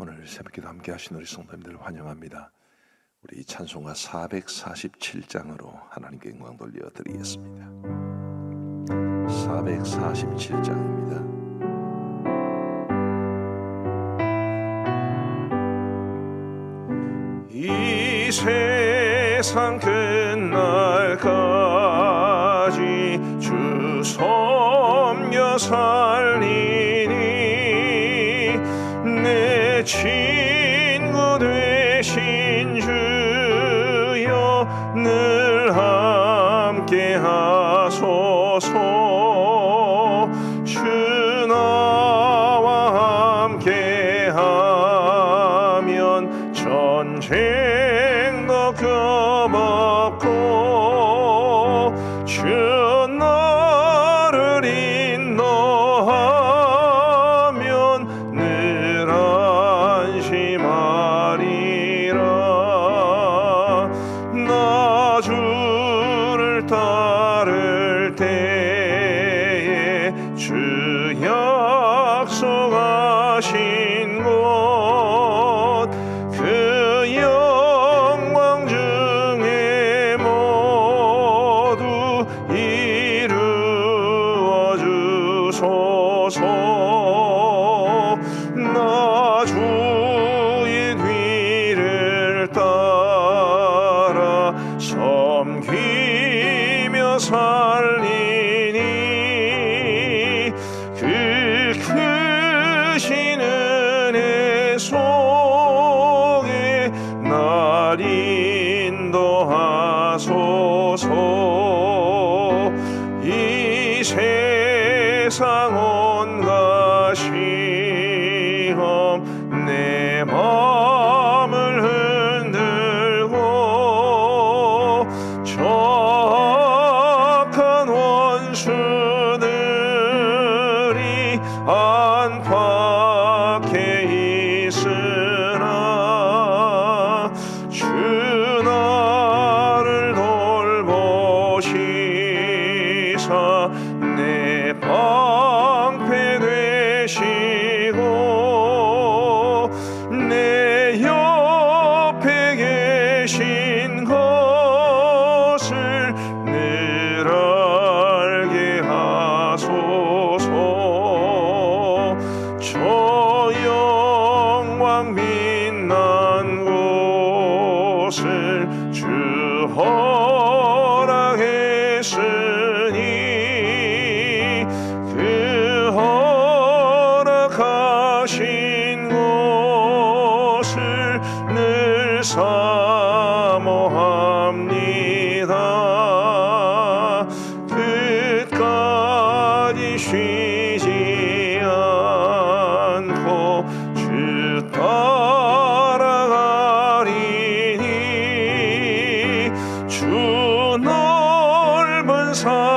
오늘 새벽기도 함께 하신 우리 성도님들 환영합니다. 우리 찬송가 447장으로 하나님께 영광 돌려드리겠습니다. 447장입니다. 이 세상 끝날까지 주 섬겨 살리니 내 친구 되신 주여 늘 함께 하소서. 주 나와 함께 하면 전쟁도 겁없고 주 나를 인도하면 늘 안심하리라. 나 주를 따를 때에 주 약속하신 곳 그 영광 중에 모두 이루어 주소서. 나 주의 뒤를 따라 섬기며 살리니 그 크신 은혜 속에 날 인도하소서. 이 세상 온갖 시험 내 마음을 흔들고 악한 원수들이 안팎에 있으나 주 나를 돌보시사 내 방패 되시고 내 옆에 계신 것을 늘 알게 하소서. 저 영광 빛난 곳을 주 허락했으니 그 허락하신 곳을 늘 사모합니다. 끝까지 쉬지 않고 주 따라가리니 주 넓은 사랑으로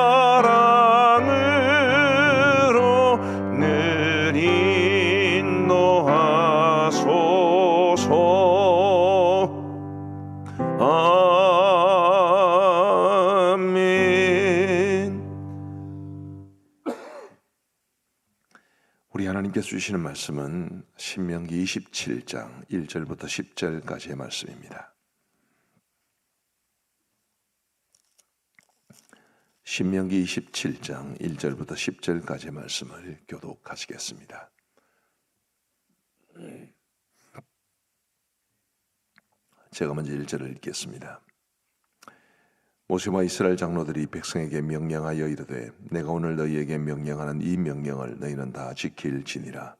늘 인도하소서. 아멘. 우리 하나님께서 주시는 말씀은 신명기 27장 1절부터 10절까지의 말씀입니다. 신명기 27장 1절부터 10절까지의 말씀을 교독하시겠습니다. 제가 먼저 1절을 읽겠습니다. 모세와 이스라엘 장로들이 백성에게 명령하여 이르되 내가 오늘 너희에게 명령하는 이 명령을 너희는 다 지킬지니라.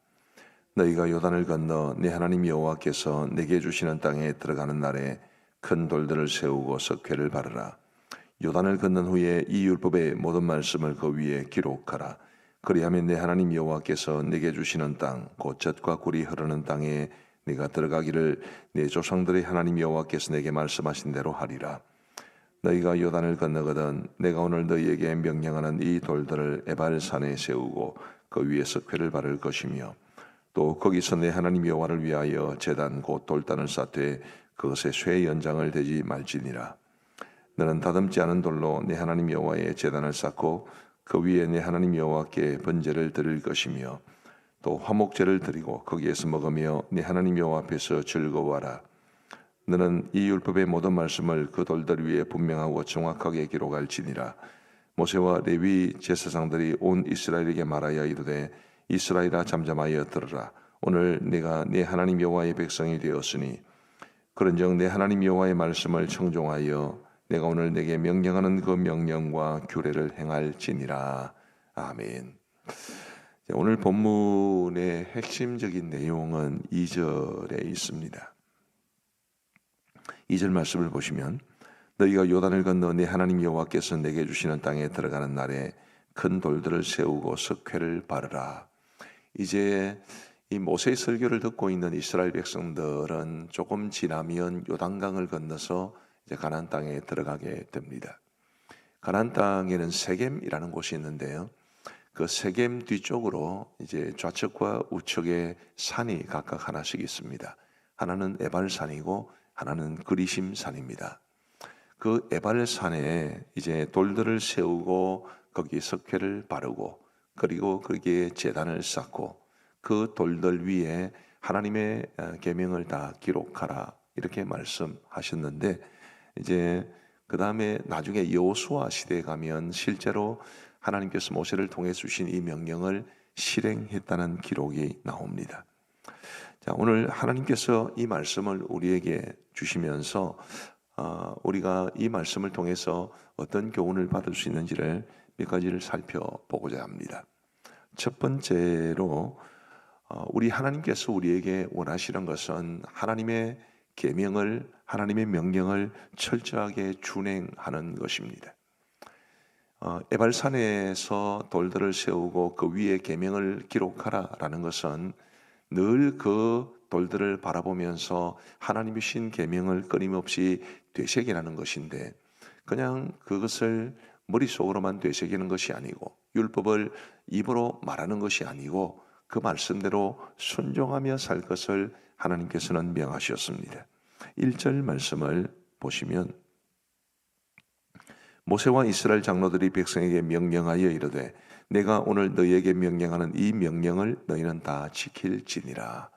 너희가 요단을 건너 내 하나님 여호와께서 내게 주시는 땅에 들어가는 날에 큰 돌들을 세우고 석회를 바르라. 요단을 건넌 후에 이 율법의 모든 말씀을 그 위에 기록하라. 그리하면 내 하나님 여호와께서 내게 주시는 땅 곧 젖과 꿀이 흐르는 땅에 네가 들어가기를 내 조상들의 하나님 여호와께서 내게 말씀하신 대로 하리라. 너희가 요단을 건너거든 내가 오늘 너희에게 명령하는 이 돌들을 에발산에 세우고 그 위에 석회를 바를 것이며 또 거기서 내 하나님 여호와를 위하여 제단 곧 돌단을 쌓되 그것에 쇠 연장을 대지 말지니라. 너는 다듬지 않은 돌로 내 하나님 여호와의 제단을 쌓고 그 위에 내 하나님 여호와께 번제를 드릴 것이며 또 화목제를 드리고 거기에서 먹으며 네 하나님 여호와 앞에서 즐거워하라. 너는 이 율법의 모든 말씀을 그 돌들 위에 분명하고 정확하게 기록할지니라. 모세와 레위 제사장들이 온 이스라엘에게 말하여 이르되 이스라엘아 잠잠하여 들으라. 오늘 내가 네 하나님 여호와의 백성이 되었으니 그런즉 내 하나님 여호와의 말씀을 청종하여 내가 오늘 내게 명령하는 그 명령과 규례를 행할지니라. 아멘. 오늘 본문의 핵심적인 내용은 2절에 있습니다. 2절 말씀을 보시면 너희가 요단을 건너 내 하나님 여호와께서 내게 주시는 땅에 들어가는 날에 큰 돌들을 세우고 석회를 바르라. 이제 이 모세의 설교를 듣고 있는 이스라엘 백성들은 조금 지나면 요단강을 건너서 이제 가나안 땅에 들어가게 됩니다. 가나안 땅에는 세겜이라는 곳이 있는데요. 그 세겜 뒤쪽으로 이제 좌측과 우측에 산이 각각 하나씩 있습니다. 하나는 에발산이고 하나는 그리심 산입니다. 그 에발산에 이제 돌들을 세우고 거기 석회를 바르고 그리고 거기에 제단을 쌓고 그 돌들 위에 하나님의 계명을 다 기록하라 이렇게 말씀하셨는데 이제 그 다음에 나중에 여호수아 시대에 가면 실제로 하나님께서 모세를 통해 주신 이 명령을 실행했다는 기록이 나옵니다. 자, 오늘 하나님께서 이 말씀을 우리에게 주시면서 우리가 이 말씀을 통해서 어떤 교훈을 받을 수 있는지를 몇 가지를 살펴보고자 합니다. 첫 번째로 우리 하나님께서 우리에게 원하시는 것은 하나님의 계명을 하나님의 명령을 철저하게 준행하는 것입니다. 에발산에서 돌들을 세우고 그 위에 계명을 기록하라라는 것은 늘 그 돌들을 바라보면서 하나님의 신 계명을 끊임없이 되새기라는 것인데 그냥 그것을 머릿속으로만 되새기는 것이 아니고 율법을 입으로 말하는 것이 아니고 그 말씀대로 순종하며 살 것을 하나님께서는 명하셨습니다. 1절 말씀을 보시면 모세와 이스라엘 장로들이 백성에게 명령하여 이르되 내가 오늘 너희에게 명령하는 이 명령을 너희는 다 지킬지니라.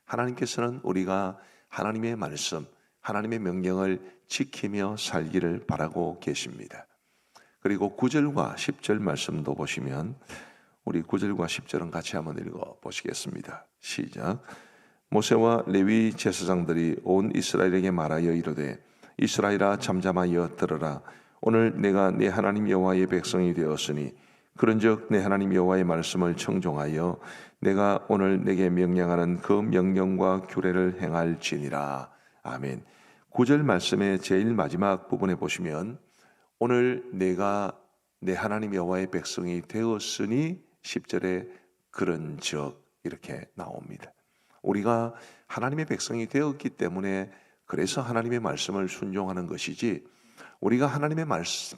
하나님께서는 우리가 하나님의 말씀, 하나님의 명령을 지키며 살기를 바라고 계십니다. 그리고 9절과 10절 말씀도 보시면 우리 9절과 10절은 같이 한번 읽어 보시겠습니다. 시작. 모세와 레위 제사장들이 온 이스라엘에게 말하여 이르되 이스라엘아 잠잠하여 들으라. 오늘 내가 내 하나님 여호와의 백성이 되었으니 그런즉 내 하나님 여호와의 말씀을 청종하여 내가 오늘 내게 명령하는 그 명령과 규례를 행할지니라. 아멘. 9절 말씀의 제일 마지막 부분에 보시면 오늘 내가 내 하나님 여호와의 백성이 되었으니 10절에 그런즉 이렇게 나옵니다. 우리가 하나님의 백성이 되었기 때문에 그래서 하나님의 말씀을 순종하는 것이지 우리가 하나님의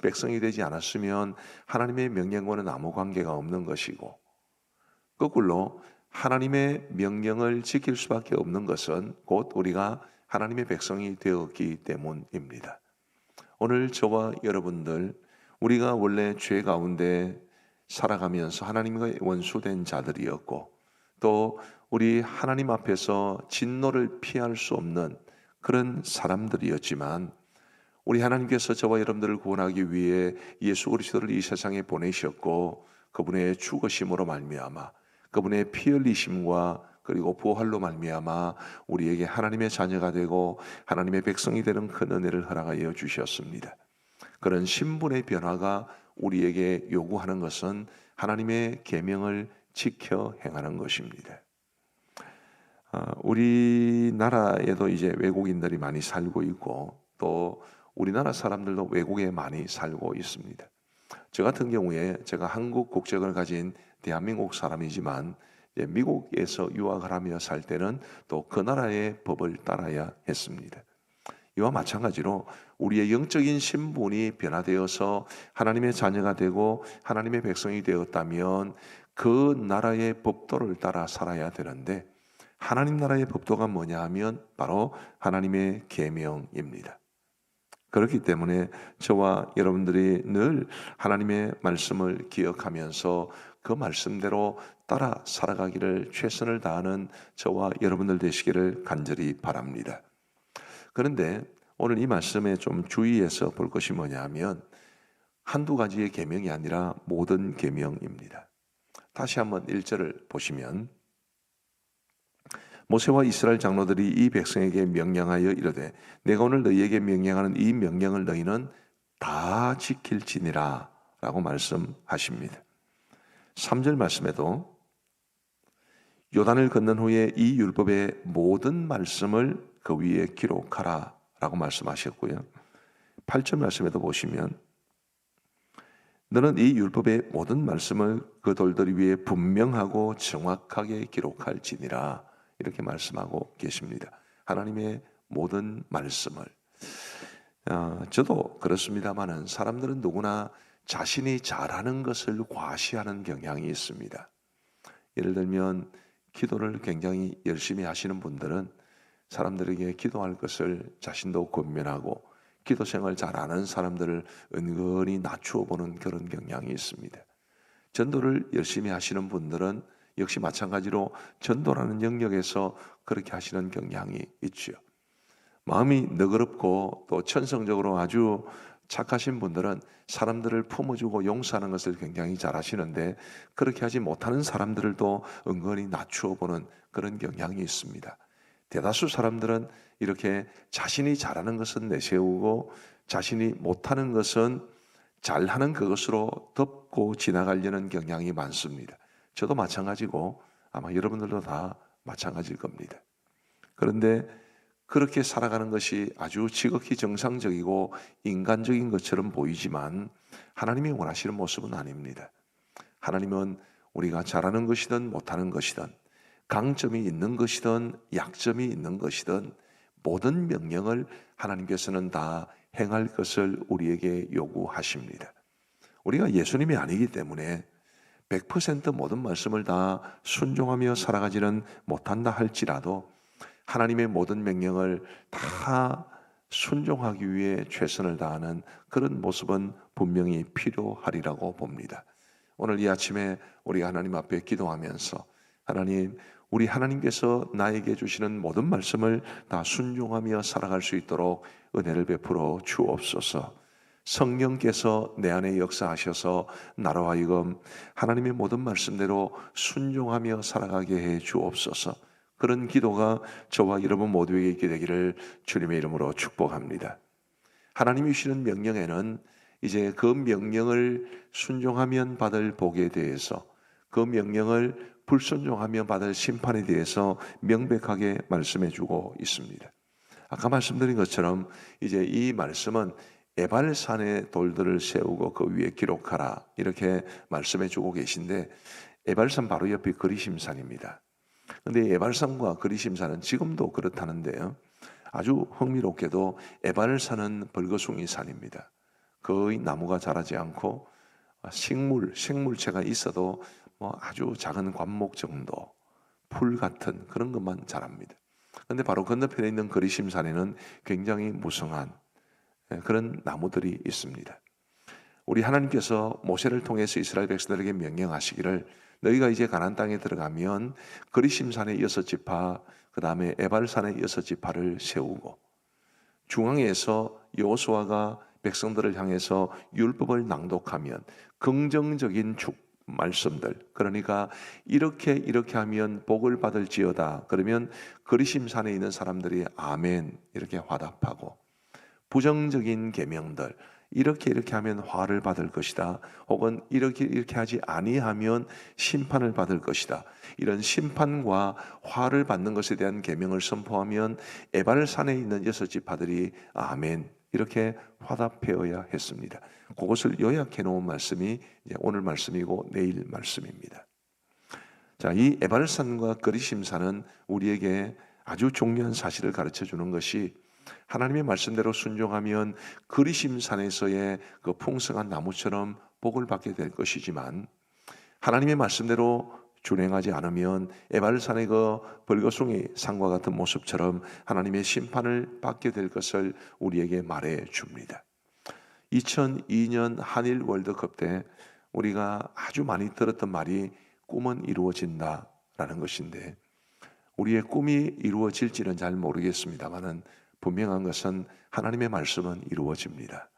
백성이 되지 않았으면 하나님의 명령과는 아무 관계가 없는 것이고 거꾸로 하나님의 명령을 지킬 수밖에 없는 것은 곧 우리가 하나님의 백성이 되었기 때문입니다. 오늘 저와 여러분들 우리가 원래 죄 가운데 살아가면서 하나님과 원수된 자들이었고 또 우리 하나님 앞에서 진노를 피할 수 없는 그런 사람들이었지만 우리 하나님께서 저와 여러분들을 구원하기 위해 예수 그리스도를 이 세상에 보내셨고 그분의 죽으심으로 말미암아 그분의 피 흘리심과 그리고 부활로 말미암아 우리에게 하나님의 자녀가 되고 하나님의 백성이 되는 큰 은혜를 허락하여 주셨습니다. 그런 신분의 변화가 우리에게 요구하는 것은 하나님의 계명을 지켜 행하는 것입니다. 우리나라에도 이제 외국인들이 많이 살고 있고 또 우리나라 사람들도 외국에 많이 살고 있습니다. 저 같은 경우에 제가 한국 국적을 가진 대한민국 사람이지만 미국에서 유학을 하며 살 때는 또 그 나라의 법을 따라야 했습니다. 이와 마찬가지로 우리의 영적인 신분이 변화되어서 하나님의 자녀가 되고 하나님의 백성이 되었다면 그 나라의 법도를 따라 살아야 되는데 하나님 나라의 법도가 뭐냐 하면 바로 하나님의 계명입니다. 그렇기 때문에 저와 여러분들이 늘 하나님의 말씀을 기억하면서 그 말씀대로 따라 살아가기를 최선을 다하는 저와 여러분들 되시기를 간절히 바랍니다. 그런데 오늘 이 말씀에 좀 주의해서 볼 것이 뭐냐 하면 한두 가지의 계명이 아니라 모든 계명입니다. 다시 한번 1절을 보시면 모세와 이스라엘 장로들이 이 백성에게 명령하여 이르되 내가 오늘 너희에게 명령하는 이 명령을 너희는 다 지킬지니라 라고 말씀하십니다. 3절 말씀에도 요단을 건넌 후에 이 율법의 모든 말씀을 그 위에 기록하라 라고 말씀하셨고요. 8절 말씀에도 보시면 너는 이 율법의 모든 말씀을 그 돌들 위에 분명하고 정확하게 기록할지니라 이렇게 말씀하고 계십니다. 하나님의 모든 말씀을 저도 그렇습니다마는 사람들은 누구나 자신이 잘하는 것을 과시하는 경향이 있습니다. 예를 들면 기도를 굉장히 열심히 하시는 분들은 사람들에게 기도할 것을 자신도 권면하고 기도 생활 잘하는 사람들을 은근히 낮추어 보는 그런 경향이 있습니다. 전도를 열심히 하시는 분들은 역시 마찬가지로 전도라는 영역에서 그렇게 하시는 경향이 있죠. 마음이 너그럽고 또 천성적으로 아주 착하신 분들은 사람들을 품어주고 용서하는 것을 굉장히 잘하시는데 그렇게 하지 못하는 사람들을 또 은근히 낮추어 보는 그런 경향이 있습니다. 대다수 사람들은 이렇게 자신이 잘하는 것은 내세우고 자신이 못하는 것은 잘하는 그것으로 덮고 지나가려는 경향이 많습니다. 저도 마찬가지고 아마 여러분들도 다 마찬가지일 겁니다. 그런데 그렇게 살아가는 것이 아주 지극히 정상적이고 인간적인 것처럼 보이지만 하나님이 원하시는 모습은 아닙니다. 하나님은 우리가 잘하는 것이든 못하는 것이든 강점이 있는 것이든 약점이 있는 것이든 모든 명령을 하나님께서는 다 행할 것을 우리에게 요구하십니다. 우리가 예수님이 아니기 때문에 100% 모든 말씀을 다 순종하며 살아가지는 못한다 할지라도 하나님의 모든 명령을 다 순종하기 위해 최선을 다하는 그런 모습은 분명히 필요하리라고 봅니다. 오늘 이 아침에 우리가 하나님 앞에 기도하면서 하나님, 우리 하나님께서 나에게 주시는 모든 말씀을 다 순종하며 살아갈 수 있도록 은혜를 베풀어 주옵소서. 성령께서 내 안에 역사하셔서 나로 하여금 하나님의 모든 말씀대로 순종하며 살아가게 해 주옵소서. 그런 기도가 저와 여러분 모두에게 있게 되기를 주님의 이름으로 축복합니다. 하나님이 주시는 명령에는 이제 그 명령을 순종하면 받을 복에 대해서 그 명령을 불순종하며 받을 심판에 대해서 명백하게 말씀해 주고 있습니다. 아까 말씀드린 것처럼 이제 이 말씀은 에발산의 돌들을 세우고 그 위에 기록하라 이렇게 말씀해 주고 계신데 에발산 바로 옆이 그리심산입니다. 그런데 에발산과 그리심산은 지금도 그렇다는데요. 아주 흥미롭게도 에발산은 벌거숭이 산입니다. 거의 나무가 자라지 않고 생물체가 있어도 아주 작은 관목 정도, 풀 같은 그런 것만 자랍니다. 그런데 바로 건너편에 있는 그리심산에는 굉장히 무성한 그런 나무들이 있습니다. 우리 하나님께서 모세를 통해서 이스라엘 백성들에게 명령하시기를 너희가 이제 가나안 땅에 들어가면 그리심산의 6지파, 그 다음에 에발산의 6지파를 세우고 중앙에서 여호수아가 백성들을 향해서 율법을 낭독하면 긍정적인 말씀들, 그러니까 이렇게 하면 복을 받을지어다 그러면 그리심산에 있는 사람들이 아멘 이렇게 화답하고, 부정적인 계명들 이렇게 하면 화를 받을 것이다, 혹은 이렇게 하지 아니하면 심판을 받을 것이다, 이런 심판과 화를 받는 것에 대한 계명을 선포하면 에발산에 있는 6지파들이 아멘 이렇게 화답해야 했습니다. 그것을 요약해 놓은 말씀이 이제 오늘 말씀이고 내일 말씀입니다. 자, 이 에발산과 그리심산은 우리에게 아주 중요한 사실을 가르쳐 주는 것이 하나님의 말씀대로 순종하면 그리심산에서의 그 풍성한 나무처럼 복을 받게 될 것이지만 하나님의 말씀대로 준행하지 않으면 에발산의 그 벌거숭이 산과 같은 모습처럼 하나님의 심판을 받게 될 것을 우리에게 말해 줍니다. 2002년 한일 월드컵 때 우리가 아주 많이 들었던 말이 꿈은 이루어진다라는 것인데, 우리의 꿈이 이루어질지는 잘 모르겠습니다만은 분명한 것은 하나님의 말씀은 이루어집니다.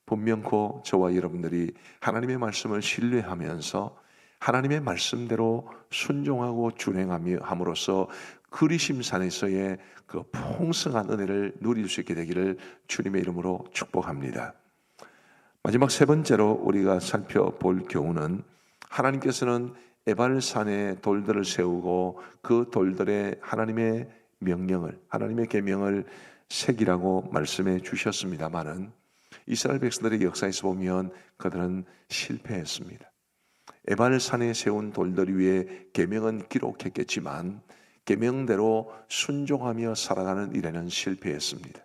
분명코 저와 여러분들이 하나님의 말씀을 신뢰하면서 하나님의 말씀대로 순종하고 준행함으로써 그리심산에서의 그 풍성한 은혜를 누릴 수 있게 되기를 주님의 이름으로 축복합니다. 마지막 세 번째로 우리가 살펴볼 교훈은, 하나님께서는 에발산에 돌들을 세우고 그 돌들에 하나님의 명령을, 하나님의 계명을 새기라고 말씀해 주셨습니다마는 이스라엘 백성들의 역사에서 보면 그들은 실패했습니다. 에발산에 세운 돌들 위에 계명은 기록했겠지만 계명대로 순종하며 살아가는 일에는 실패했습니다.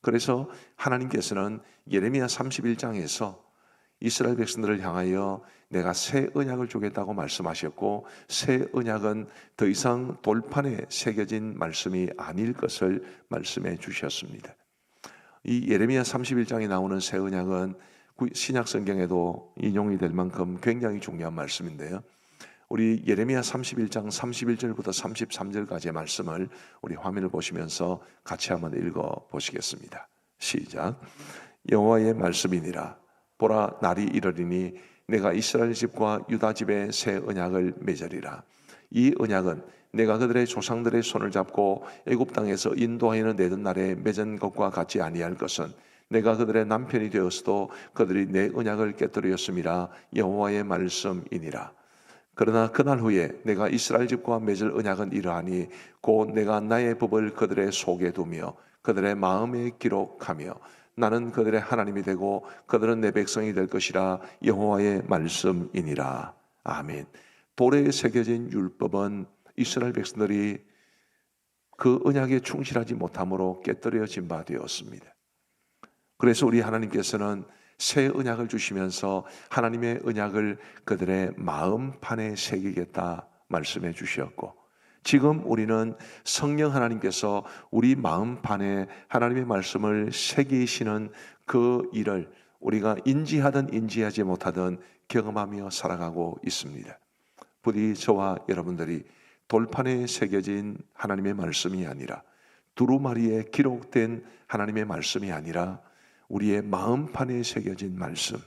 그래서 하나님께서는 예레미야 31장에서 이스라엘 백성들을 향하여 내가 새 언약을 주겠다고 말씀하셨고, 새 언약은 더 이상 돌판에 새겨진 말씀이 아닐 것을 말씀해 주셨습니다. 이 예레미야 31장에 나오는 새 언약은 신약 성경에도 인용이 될 만큼 굉장히 중요한 말씀인데요. 우리 예레미야 31장 31절부터 33절까지의 말씀을 우리 화면을 보시면서 같이 한번 읽어 보시겠습니다. 시작. 여호와의 말씀이니라. 보라, 날이 이르리니 내가 이스라엘 집과 유다 집에 새 언약을 맺으리라. 이 언약은 내가 그들의 조상들의 손을 잡고 애굽 땅에서 인도하여 내던 날에 맺은 것과 같지 아니할 것은, 내가 그들의 남편이 되었어도 그들이 내 언약을 깨뜨렸음이라. 여호와의 말씀이니라. 그러나 그날 후에 내가 이스라엘 집과 맺을 언약은 이러하니, 곧 내가 나의 법을 그들의 속에 두며 그들의 마음에 기록하며 나는 그들의 하나님이 되고 그들은 내 백성이 될 것이라. 여호와의 말씀이니라. 아멘. 돌에 새겨진 율법은 이스라엘 백성들이 그 언약에 충실하지 못함으로 깨뜨려진 바 되었습니다. 그래서 우리 하나님께서는 새 언약을 주시면서 하나님의 언약을 그들의 마음판에 새기겠다 말씀해 주셨고, 지금 우리는 성령 하나님께서 우리 마음판에 하나님의 말씀을 새기시는 그 일을 우리가 인지하든 인지하지 못하든 경험하며 살아가고 있습니다. 부디 저와 여러분들이 돌판에 새겨진 하나님의 말씀이 아니라, 두루마리에 기록된 하나님의 말씀이 아니라 우리의 마음판에 새겨진 말씀,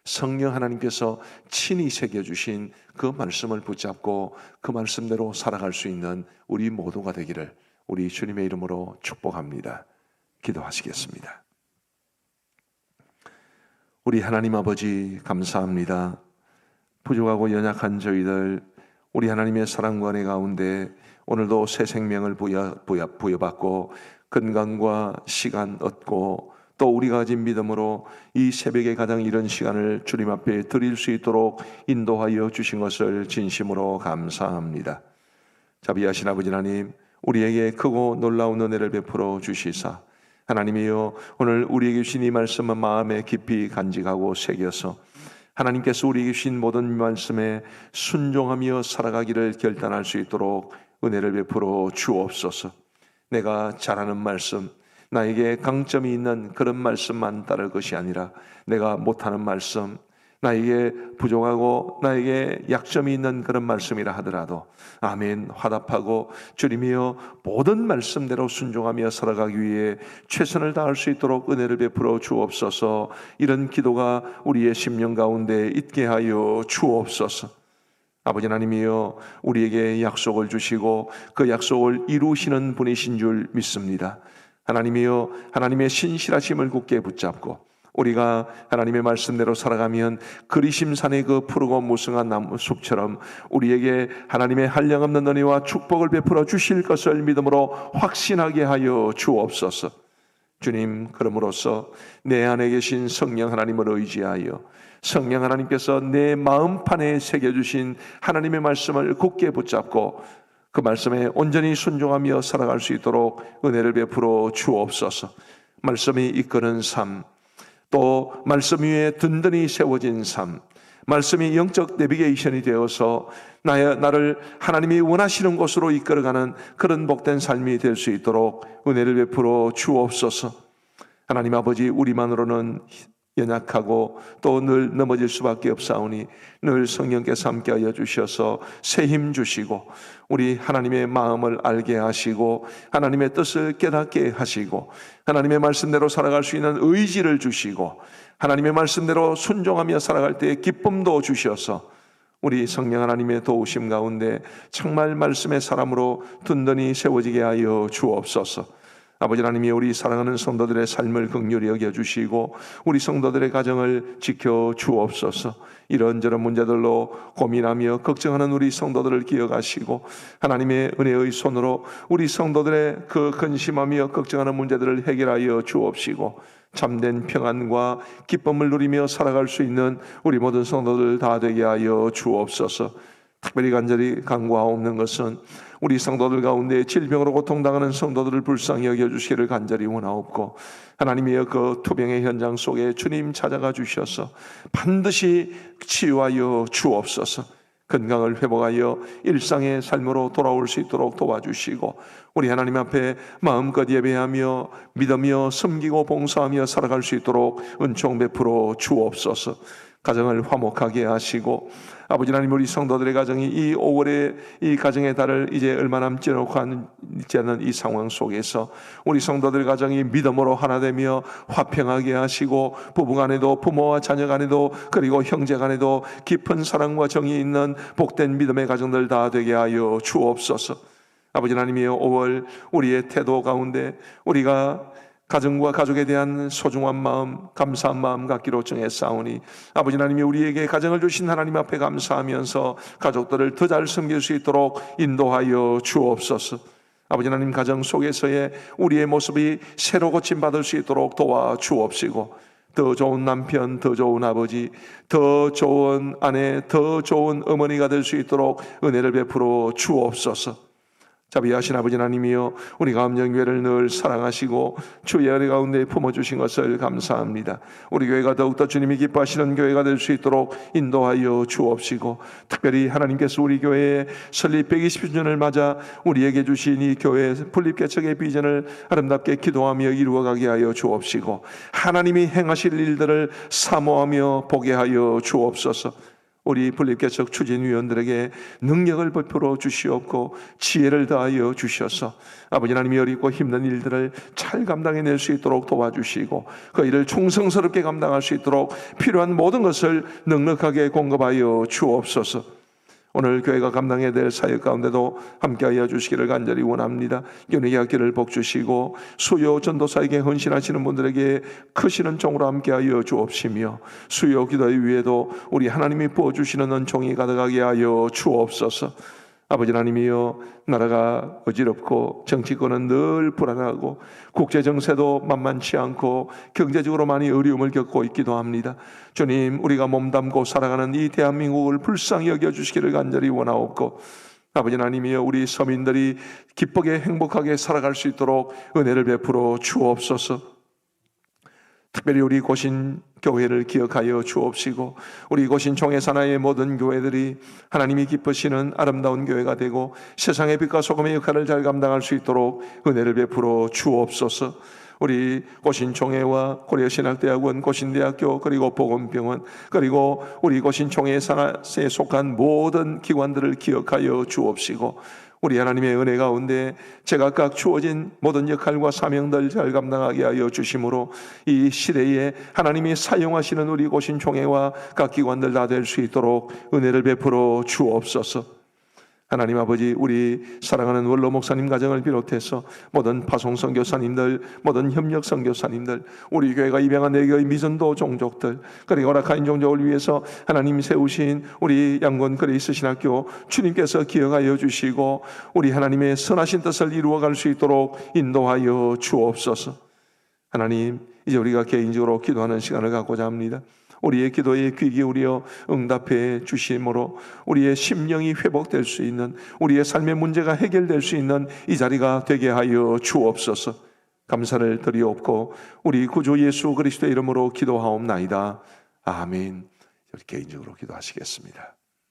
성령 하나님께서 친히 새겨주신 그 말씀을 붙잡고 그 말씀대로 살아갈 수 있는 우리 모두가 되기를 우리 주님의 이름으로 축복합니다. 기도하시겠습니다. 우리 하나님 아버지, 감사합니다. 부족하고 연약한 저희들, 우리 하나님의 사랑과 은혜 가운데 오늘도 새 생명을 부여받고 건강과 시간 얻고, 또 우리가 가진 믿음으로 이 새벽에 가장 이른 시간을 주님 앞에 드릴 수 있도록 인도하여 주신 것을 진심으로 감사합니다. 자비하신 아버지 하나님, 우리에게 크고 놀라운 은혜를 베풀어 주시사, 하나님이여, 오늘 우리에게 주신 이 말씀은 마음에 깊이 간직하고 새겨서 하나님께서 우리에게 주신 모든 말씀에 순종하며 살아가기를 결단할 수 있도록 은혜를 베풀어 주옵소서. 내가 잘하는 말씀, 나에게 강점이 있는 그런 말씀만 따를 것이 아니라, 내가 못하는 말씀, 나에게 부족하고 나에게 약점이 있는 그런 말씀이라 하더라도 아멘 화답하고, 주님이여, 모든 말씀대로 순종하며 살아가기 위해 최선을 다할 수 있도록 은혜를 베풀어 주옵소서. 이런 기도가 우리의 심령 가운데 있게 하여 주옵소서. 아버지 하나님이여, 우리에게 약속을 주시고 그 약속을 이루시는 분이신 줄 믿습니다. 하나님이여, 하나님의 신실하심을 굳게 붙잡고 우리가 하나님의 말씀대로 살아가면 그리심산의 그 푸르고 무성한 나무숲처럼 우리에게 하나님의 한량없는 은혜와 축복을 베풀어 주실 것을 믿음으로 확신하게 하여 주옵소서. 주님, 그럼으로써 내 안에 계신 성령 하나님을 의지하여 성령 하나님께서 내 마음판에 새겨주신 하나님의 말씀을 굳게 붙잡고 그 말씀에 온전히 순종하며 살아갈 수 있도록 은혜를 베풀어 주옵소서. 말씀이 이끄는 삶, 또 말씀 위에 든든히 세워진 삶, 말씀이 영적 내비게이션이 되어서 나를 하나님이 원하시는 곳으로 이끌어가는 그런 복된 삶이 될 수 있도록 은혜를 베풀어 주옵소서. 하나님 아버지, 우리만으로는 연약하고 또 늘 넘어질 수밖에 없사오니 늘 성령께서 함께하여 주셔서 새 힘 주시고 우리 하나님의 마음을 알게 하시고 하나님의 뜻을 깨닫게 하시고 하나님의 말씀대로 살아갈 수 있는 의지를 주시고 하나님의 말씀대로 순종하며 살아갈 때의 기쁨도 주셔서 우리 성령 하나님의 도우심 가운데 정말 말씀의 사람으로 든든히 세워지게 하여 주옵소서. 아버지 하나님이 우리 사랑하는 성도들의 삶을 긍휼히 여겨주시고 우리 성도들의 가정을 지켜 주옵소서. 이런저런 문제들로 고민하며 걱정하는 우리 성도들을 기억하시고 하나님의 은혜의 손으로 우리 성도들의 그 근심하며 걱정하는 문제들을 해결하여 주옵시고 참된 평안과 기쁨을 누리며 살아갈 수 있는 우리 모든 성도들 다 되게 하여 주옵소서. 특별히 간절히 간구하옵는 것은 우리 성도들 가운데 질병으로 고통당하는 성도들을 불쌍히 여겨주시기를 간절히 원하옵고 하나님의 그 투병의 현장 속에 주님 찾아가 주셔서 반드시 치유하여 주옵소서. 건강을 회복하여 일상의 삶으로 돌아올 수 있도록 도와주시고 우리 하나님 앞에 마음껏 예배하며 믿으며 섬기고 봉사하며 살아갈 수 있도록 은총 베풀어 주옵소서. 가정을 화목하게 하시고 아버지 하나님, 우리 성도들의 가정이 이 5월에 이 가정의 달을 이제 얼마 남지 않은 이 상황 속에서 우리 성도들 가정이 믿음으로 하나 되며 화평하게 하시고 부부 간에도 부모와 자녀 간에도 그리고 형제 간에도 깊은 사랑과 정이 있는 복된 믿음의 가정들 다 되게 하여 주옵소서. 아버지 하나님이여, 5월 우리의 태도 가운데 우리가 가정과 가족에 대한 소중한 마음, 감사한 마음 갖기로 정했사오니 아버지 하나님이 우리에게 가정을 주신 하나님 앞에 감사하면서 가족들을 더 잘 섬길 수 있도록 인도하여 주옵소서. 아버지 하나님, 가정 속에서의 우리의 모습이 새로 고침받을 수 있도록 도와주옵시고 더 좋은 남편, 더 좋은 아버지, 더 좋은 아내, 더 좋은 어머니가 될 수 있도록 은혜를 베풀어 주옵소서. 자비하신 아버지 하나님이여, 우리 감정교회를 늘 사랑하시고 주의 은혜 가운데 품어주신 것을 감사합니다. 우리 교회가 더욱더 주님이 기뻐하시는 교회가 될 수 있도록 인도하여 주옵시고 특별히 하나님께서 우리 교회의 설립 120주년을 맞아 우리에게 주신 이 교회 분립개척의 비전을 아름답게 기도하며 이루어가게 하여 주옵시고 하나님이 행하실 일들을 사모하며 보게 하여 주옵소서. 우리 분립개척 추진위원들에게 능력을 베풀어 주시옵고 지혜를 다하여 주셔서 아버지 하나님이 어렵고 힘든 일들을 잘 감당해낼 수 있도록 도와주시고 그 일을 충성스럽게 감당할 수 있도록 필요한 모든 것을 넉넉하게 공급하여 주옵소서. 오늘 교회가 감당해야 될 사역 가운데도 함께하여 주시기를 간절히 원합니다. 연예계 학기를 복주시고 수요 전도사에게 헌신하시는 분들에게 크시는 종으로 함께하여 주옵시며 수요 기도회 위에도 우리 하나님이 부어주시는 은총이 가득하게 하여 주옵소서. 아버지 하나님이여, 나라가 어지럽고 정치권은 늘 불안하고 국제정세도 만만치 않고 경제적으로 많이 어려움을 겪고 있기도 합니다. 주님, 우리가 몸담고 살아가는 이 대한민국을 불쌍히 여겨주시기를 간절히 원하옵고 아버지 하나님이여, 우리 서민들이 기쁘게 행복하게 살아갈 수 있도록 은혜를 베풀어 주옵소서. 특별히 우리 고신 교회를 기억하여 주옵시고 우리 고신 총회산하의 모든 교회들이 하나님이 기쁘시는 아름다운 교회가 되고 세상의 빛과 소금의 역할을 잘 감당할 수 있도록 은혜를 베풀어 주옵소서. 우리 고신총회와 고려신학대학원, 고신대학교, 그리고 보건병원, 그리고 우리 고신총회에 속한 모든 기관들을 기억하여 주옵시고 우리 하나님의 은혜 가운데 제각각 주어진 모든 역할과 사명들 잘 감당하게 하여 주심으로 이 시대에 하나님이 사용하시는 우리 고신총회와 각 기관들 다 될 수 있도록 은혜를 베풀어 주옵소서. 하나님 아버지, 우리 사랑하는 원로 목사님 가정을 비롯해서 모든 파송 선교사님들, 모든 협력 선교사님들, 우리 교회가 입양한 네 개의 미전도 종족들, 그리고 라카인 종족을 위해서 하나님 세우신 우리 양곤 그레이스 신학교 주님께서 기억하여 주시고 우리 하나님의 선하신 뜻을 이루어갈 수 있도록 인도하여 주옵소서. 하나님, 이제 우리가 개인적으로 기도하는 시간을 갖고자 합니다. 우리의 기도에 귀 기울여 응답해 주심으로 우리의 심령이 회복될 수 있는, 우리의 삶의 문제가 해결될 수 있는 이 자리가 되게 하여 주옵소서. 감사를 드리옵고 우리 구주 예수 그리스도의 이름으로 기도하옵나이다. 아멘. 개인적으로 기도하시겠습니다.